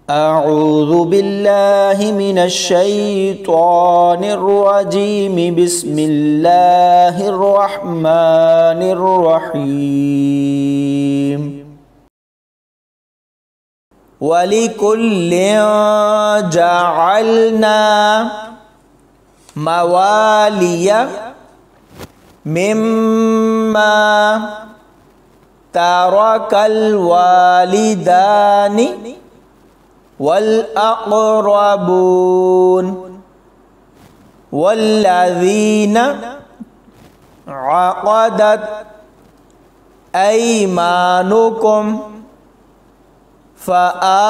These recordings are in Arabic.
أعوذ بالله من الشيطان الرجيم بسم الله الرحمن الرحيم ولكل جعلنا موالي مما ترك الوالدان والأقربون والذين عقدت أيمانكم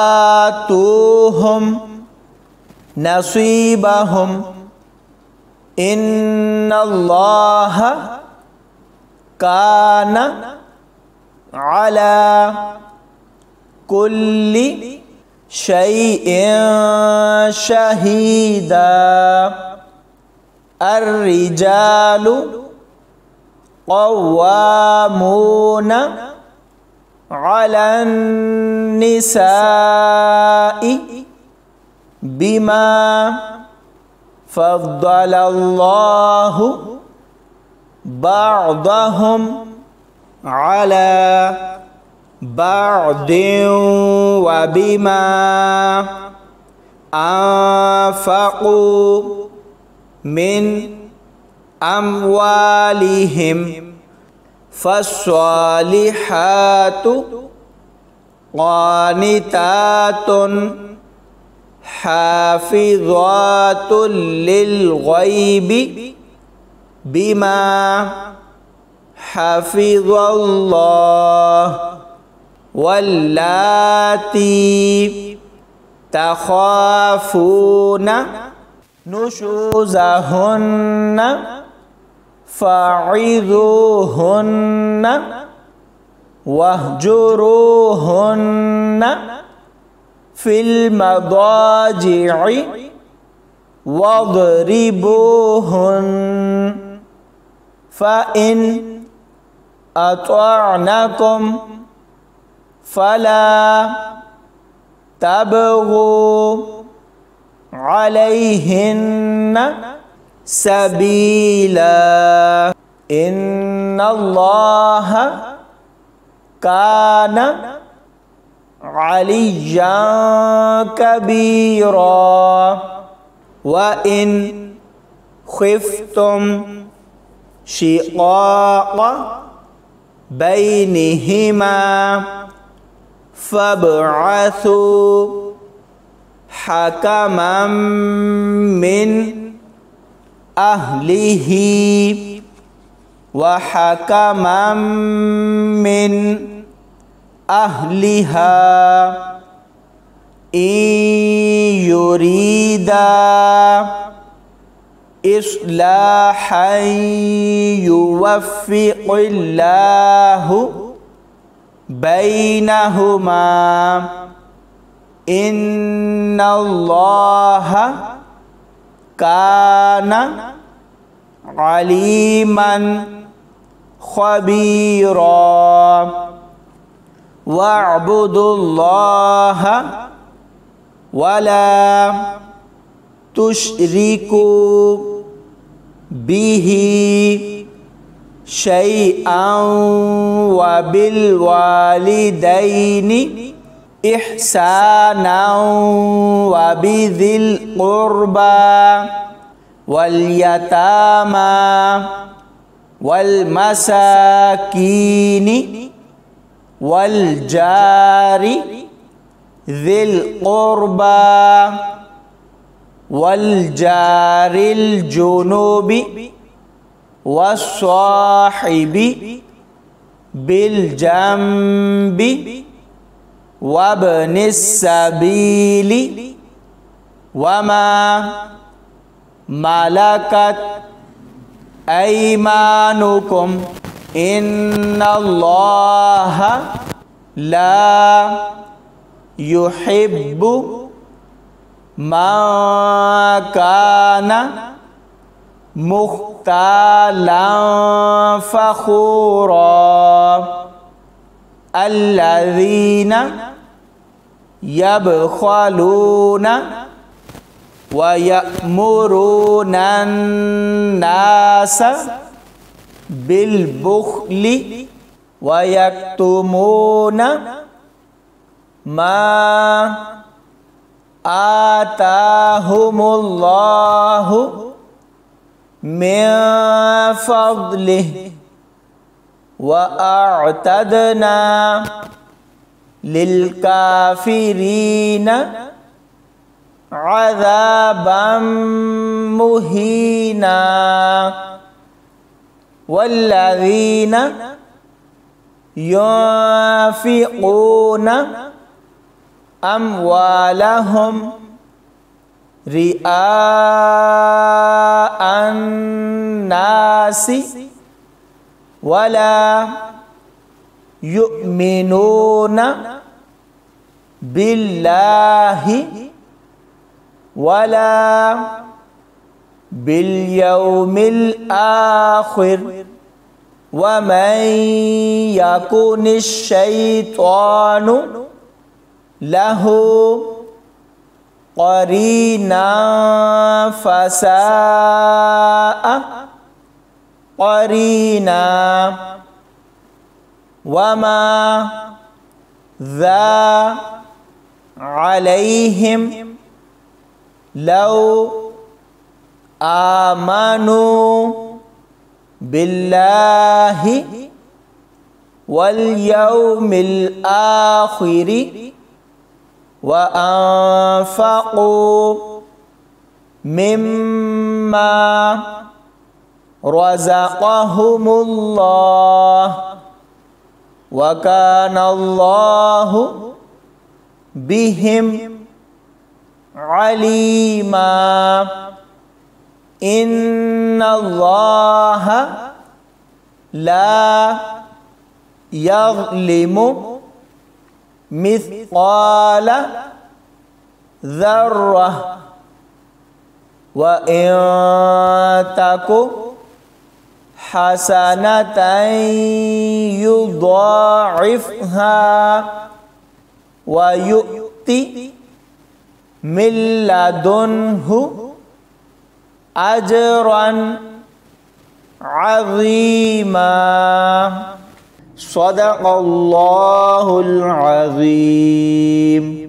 فآتوهم نصيبهم إن الله كان على كل شيء شهيدا الرجال قوامون على النساء بما فضل الله بعضهم على بعض وبما أنفقوا من أموالهم فالصالحات قانتات حافظات للغيب بما حفظ الله واللاتي تخافون نشوزهن فعظوهن واهجروهن في المضاجع واضربوهن فإن أطعنكم فلا تبغوا عليهن سبيلا إن الله كان عليا كبيرا وإن خفتم شقاق بينهما فابعثوا حكما من أهله وحكما من أهلها إن يريدا إصلاحا يوفق الله بينهما إن الله كان عليما خبيرا واعبدوا الله ولا تشركوا به شيئا وبالوالدين إحسانا وبذي القربى واليتامى والمساكين والجار ذي القربى والجار الجنوب والصاحب بالجنب وابن السبيل وما ملكت أيمانكم إن الله لا يحب من كان مختالا فخورا الذين yabkhaluna wa ya'murunan nasa bil bukhli wa yaktumuna ma atahumullahu min fadlih wa a'tadna lil kafirina adzaban muhina. Walladzina yunfiquna amwalahum ria'an nasi wala yu'minuna billahi wala bil yaumil akhir wa man yakunish syaitanu lahu qarina fasa'a qarina wa ma dha alaihim law amanu billahi wal yaumil akhiri wa anfaqu mimma razaqahumullah wa kana Allahu bihim alima. Innallaha la yaghlimu mithqala dzarrah wa in taku hasanatan yudha'ifha wa yu'ti min ladunhu ajran 'azima. Shadaqallahul azim.